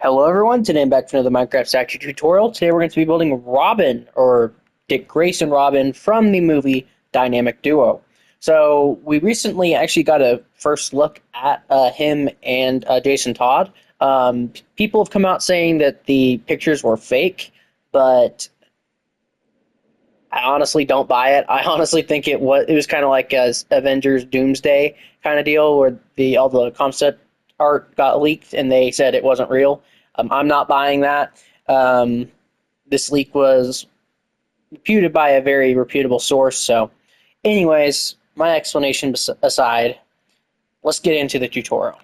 Hello everyone, today I'm back for another Minecraft statue tutorial. Today we're going to be building Robin, or Dick Grayson Robin, from the movie Dynamic Duo. So we recently actually got a first look at him and Jason Todd. People have come out saying that the pictures were fake, but I honestly don't buy it. I honestly think it was kind of like a Avengers Doomsday kind of deal where all the concept art got leaked and they said it wasn't real. I'm not buying that. This leak was reputed by a very reputable source. So, anyways, my explanation aside, let's get into the tutorial.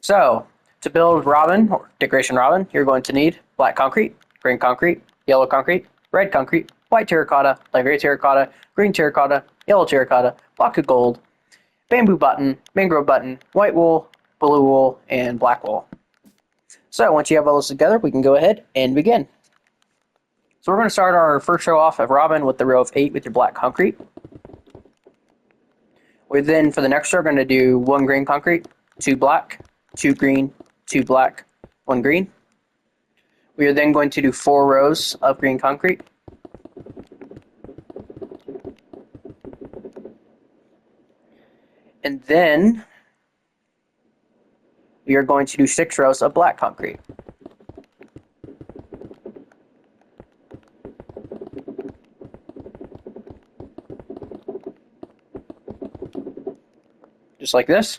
So, to build Robin, or Decoration Robin, you're going to need black concrete, green concrete, yellow concrete, red concrete, white terracotta, light gray terracotta, green terracotta, yellow terracotta, block of gold, bamboo button, mangrove button, white wool, blue wool, and black wool. So once you have all this together, we can go ahead and begin. So we're going to start our first row off of Robin with the row of 8 with your black concrete. We're then, for the next row, going to do 1 green concrete, 2 black, 2 green, 2 black, 1 green. We are then going to do 4 rows of green concrete. And then we are going to do 6 rows of black concrete. Just like this.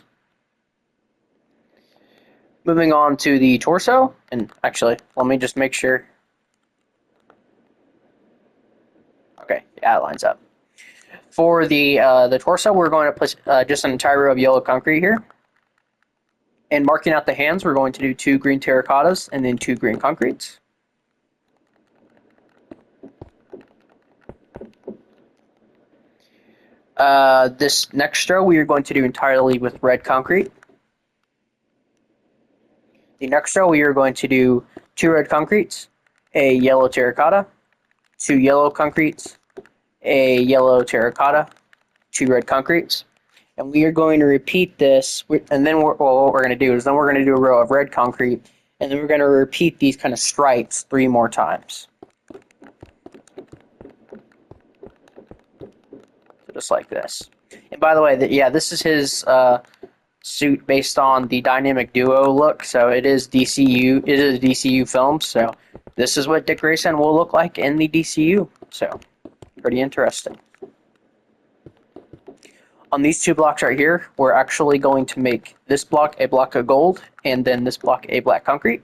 Moving on to the torso, and actually, let me just make sure. Okay, yeah, it lines up. For the torso, we're going to place just an entire row of yellow concrete here. And marking out the hands, we're going to do 2 green terracottas and then 2 green concretes. This next row, we are going to do entirely with red concrete. The next row, we are going to do 2 red concretes, a yellow terracotta, 2 yellow concretes, a yellow terracotta, 2 red concretes. And we are going to repeat this, and then what we're going to do is then we're going to do a row of red concrete, and then we're going to repeat these kind of stripes 3 more times. So just like this. And by the way, this is his suit based on the Dynamic Duo look, so it is DCU. It is a DCU film, so this is what Dick Grayson will look like in the DCU. So pretty interesting. On these 2 blocks right here, we're actually going to make this block a block of gold, and then this block a black concrete.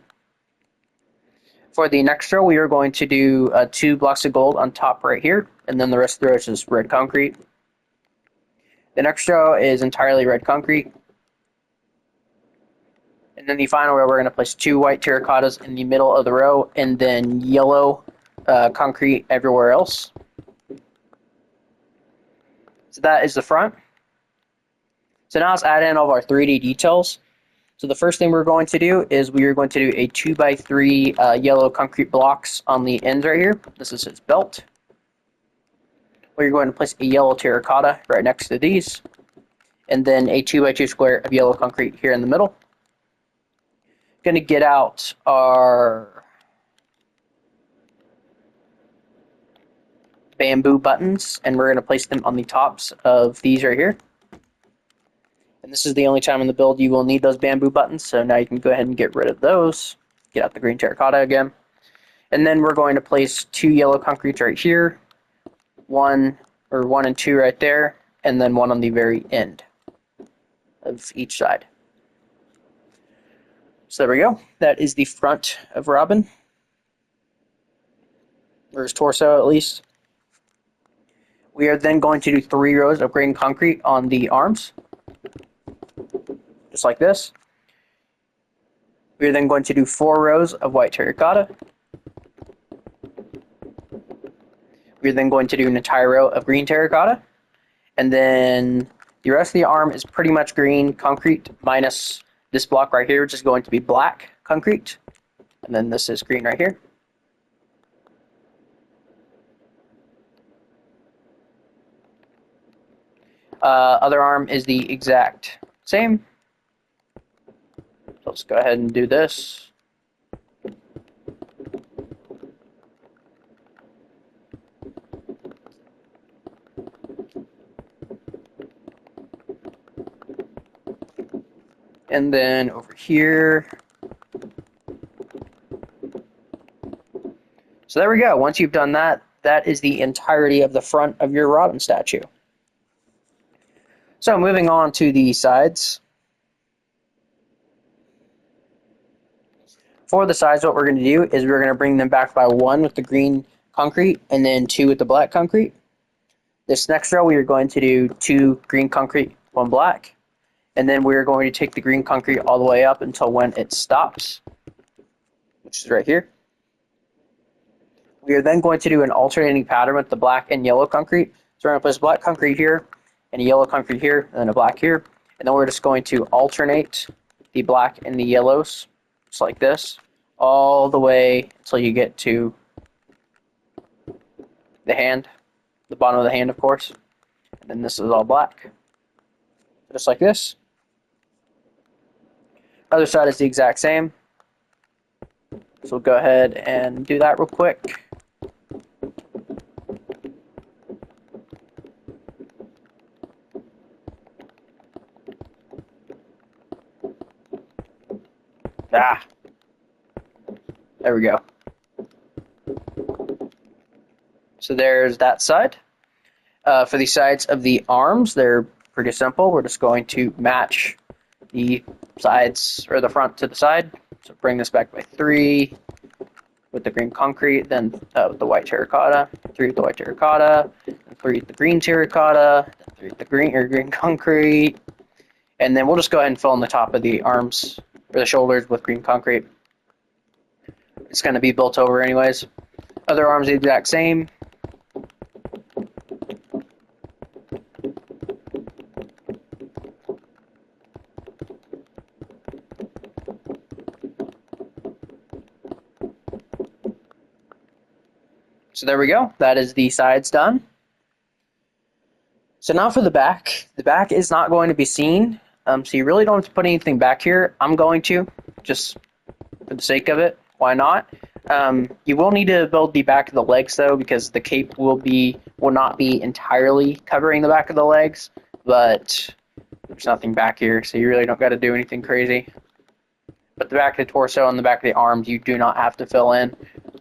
For the next row, we are going to do 2 blocks of gold on top right here, and then the rest of the row is just red concrete. The next row is entirely red concrete. And then the final row, we're going to place 2 white terracottas in the middle of the row, and then yellow concrete everywhere else. So that is the front. So now let's add in all of our 3D details. So the first thing we're going to do is we are going to do a 2x3 yellow concrete blocks on the ends right here. This is its belt. We're going to place a yellow terracotta right next to these, and then a 2x2 square of yellow concrete here in the middle. Going to get out our bamboo buttons, and we're going to place them on the tops of these right here. And this is the only time in the build you will need those bamboo buttons, so now you can go ahead and get rid of those. Get out the green terracotta again. And then we're going to place 2 yellow concretes right here, 1 and 2 right there, and then 1 on the very end of each side. So there we go. That is the front of Robin, or his torso at least. We are then going to do 3 rows of green concrete on the arms, just like this. We are then going to do 4 rows of white terracotta. We are then going to do an entire row of green terracotta. And then the rest of the arm is pretty much green concrete, minus this block right here, which is going to be black concrete. And then this is green right here. Other arm is the exact same. So let's go ahead and do this. And then over here. So there we go. Once you've done that, that is the entirety of the front of your Robin statue. So moving on to the sides. For the sides, what we're going to do is we're going to bring them back by 1 with the green concrete and then 2 with the black concrete. This next row, we are going to do 2 green concrete, 1 black. And then we're going to take the green concrete all the way up until when it stops, which is right here. We are then going to do an alternating pattern with the black and yellow concrete. So we're going to place black concrete here, and a yellow concrete here, and then a black here. And then we're just going to alternate the black and the yellows, just like this, all the way until you get to the hand, the bottom of the hand, of course. And then this is all black, just like this. Other side is the exact same. So we'll go ahead and do that real quick. There we go. So there's that side. For the sides of the arms, they're pretty simple. We're just going to match the sides, or the front to the side. So bring this back by 3 with the green concrete, then with the white terracotta, 3 with the white terracotta, 3 with the green terracotta, 3 with the green concrete, and then we'll just go ahead and fill in the top of the arms, or the shoulders, with green concrete. It's going to be built over anyways. Other arms the exact same. So there we go. That is the sides done. So now for the back. The back is not going to be seen, so you really don't have to put anything back here. I'm going to, just for the sake of it. Why not? You will need to build the back of the legs though, because the cape will not be entirely covering the back of the legs, but there's nothing back here, so you really don't got to do anything crazy. But the back of the torso and the back of the arms, you do not have to fill in,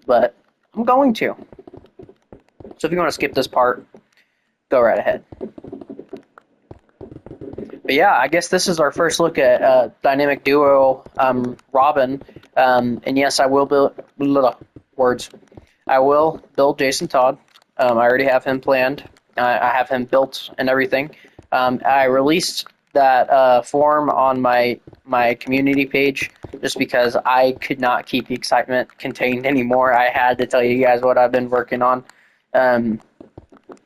but I'm going to. So if you want to skip this part, go right ahead. But yeah, I guess this is our first look at Dynamic Duo Robin. And yes, I will build I will build Jason Todd. I already have him planned. I have him built and everything. I released that form on my community page just because I could not keep the excitement contained anymore. I had to tell you guys what I've been working on.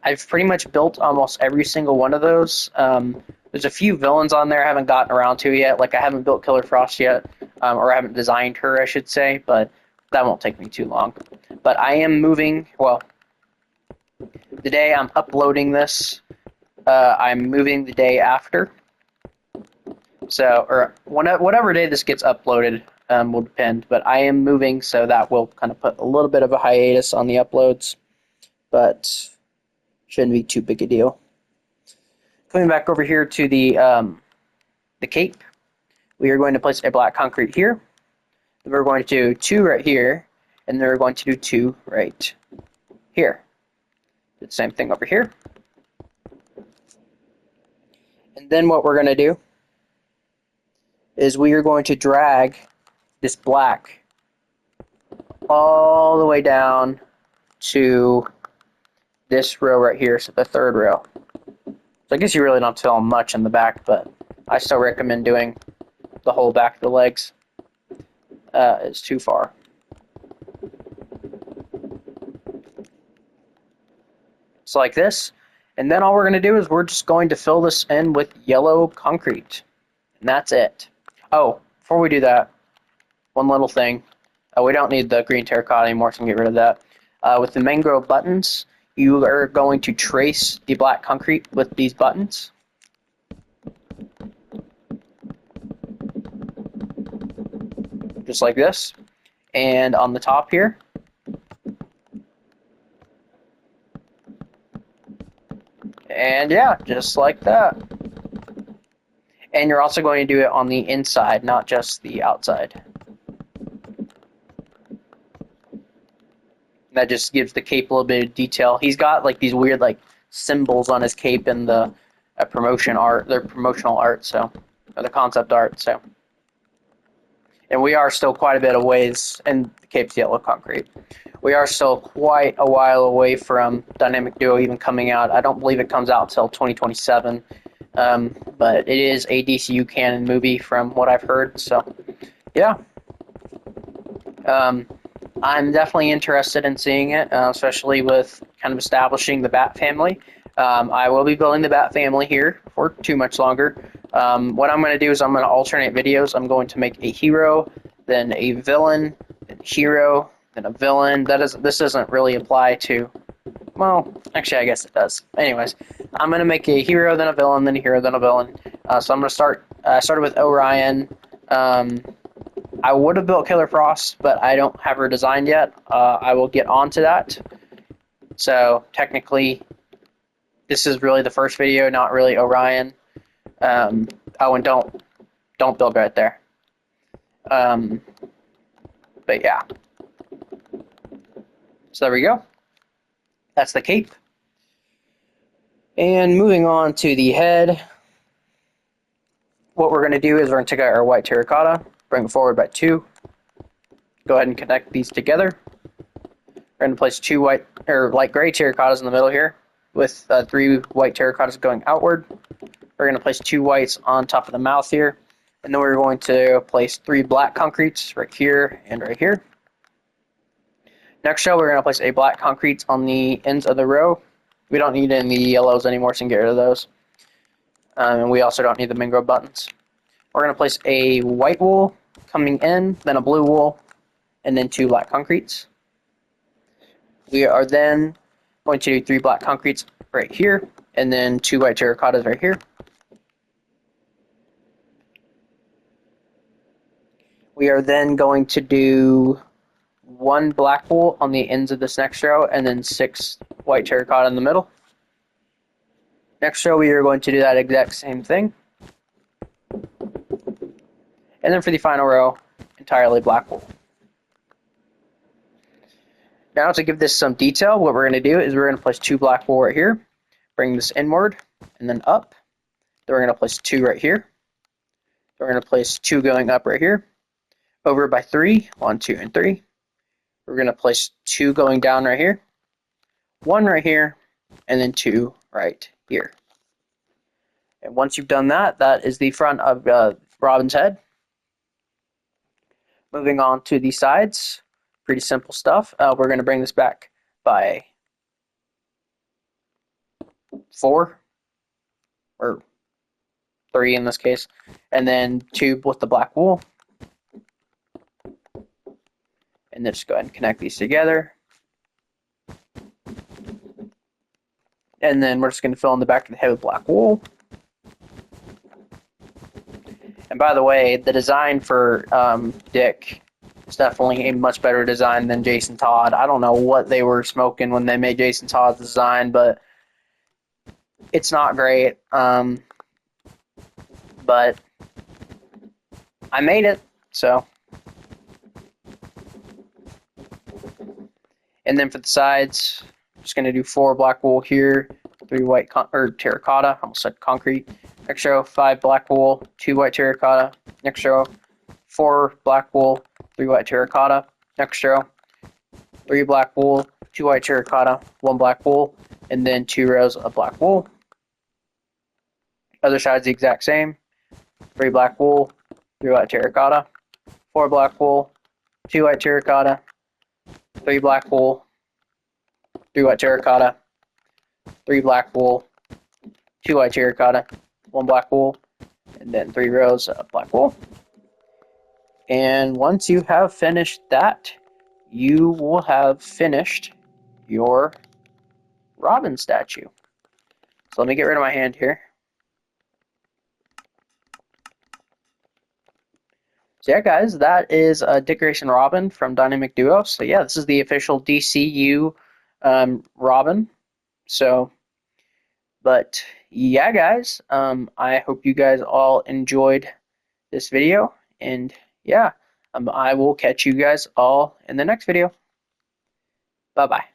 I've pretty much built almost every single one of those. There's a few villains on there I haven't gotten around to yet. Like I haven't built Killer Frost yet, or I haven't designed her, I should say, but that won't take me too long. But I am moving, well, the day I'm uploading this, I'm moving the day after. So, or whatever day this gets uploaded will depend, but I am moving, so that will kind of put a little bit of a hiatus on the uploads, but shouldn't be too big a deal. Coming back over here to the cape, we are going to place a black concrete here. Then we're going to do 2 right here, and then we're going to do 2 right here. Do the same thing over here. And then what we're going to do is we are going to drag this black all the way down to this row right here, so the 3rd row. So I guess you really don't fill much in the back, but I still recommend doing the whole back of the legs. It's too far. So like this, and then all we're going to do is we're just going to fill this in with yellow concrete, and that's it. Oh, before we do that, one little thing. We don't need the green terracotta anymore, so I'm going to get rid of that. With the mangrove buttons, you are going to trace the black concrete with these buttons. Just like this. And on the top here. And yeah, just like that. And you're also going to do it on the inside, not just the outside. That just gives the cape a little bit of detail. He's got like these weird like symbols on his cape in the promotion art, their promotional art, so, or the concept art, so. And we are still quite a bit of ways, and the cape's yellow concrete. We are still quite a while away from Dynamic Duo even coming out. I don't believe it comes out until 2027, but it is a DCU canon movie from what I've heard, so yeah. I'm definitely interested in seeing it, especially with kind of establishing the Bat family. I will be building the Bat family here for too much longer. What I'm going to do is I'm going to alternate videos. I'm going to make a hero, then a villain, then a hero, then a villain. This doesn't really apply to, well, actually I guess it does. Anyways, I'm going to make a hero, then a villain, then a hero, then a villain. So I'm going to start, I started with Orion. I would have built Killer Frost, but I don't have her designed yet. I will get on to that. So technically, this is really the first video, not really Orion. Oh, and don't build right there. But yeah. So there we go. That's the cape. And moving on to the head. What we're going to do is we're going to take out our white terracotta, bring it forward by 2. Go ahead and connect these together. We're going to place 2 white or light gray terracottas in the middle here, with 3 white terracottas going outward. We're going to place 2 whites on top of the mouth here, and then we're going to place 3 black concretes right here and right here. Next row, we're going to place a black concrete on the ends of the row. We don't need any yellows anymore, so we can get rid of those. And we also don't need the mangrove buttons. We're going to place a white wool coming in, then a blue wool, and then 2 black concretes. We are then going to do 3 black concretes right here, and then 2 white terracottas right here. We are then going to do 1 black wool on the ends of this next row, and then 6 white terracotta in the middle. Next row, we are going to do that exact same thing. And then for the final row, entirely black wool. Now to give this some detail, what we're going to do is we're going to place 2 black wool right here, bring this inward, and then up. Then we're going to place 2 right here. Then we're going to place 2 going up right here, over by 3, 1, 2, and 3. We're going to place 2 going down right here, 1 right here, and then 2 right here. And once you've done that, that is the front of Robin's head. Moving on to the sides, pretty simple stuff. We're going to bring this back by 4, or 3 in this case, and then 2 with the black wool. And then just go ahead and connect these together. And then we're just going to fill in the back of the head with black wool. And by the way, the design for Dick is definitely a much better design than Jason Todd. I don't know what they were smoking when they made Jason Todd's design, but it's not great. But I made it, so. And then for the sides, I'm just going to do 4 black wool here, 3 white terracotta, almost said concrete. Next row, 5 black wool, 2 white terracotta. Next row, 4 black wool, 3 white terracotta. Next row, 3 black wool, 2 white terracotta, 1 black wool, and then 2 rows of black wool. Other side's the exact same. 3 black wool, 3 white terracotta, 4 black wool, 2 white terracotta, 3 black wool, 3 white terracotta, 3 black wool, 2 white terracotta, 1 black wool, and then 3 rows of black wool. And once you have finished that, you will have finished your Robin statue. So let me get rid of my hand here. So yeah, guys, that is Dick Grayson Robin from Dynamic Duo. So yeah, this is the official DCU Robin. So But yeah, guys, I hope you guys all enjoyed this video, and yeah, I will catch you guys all in the next video. Bye bye.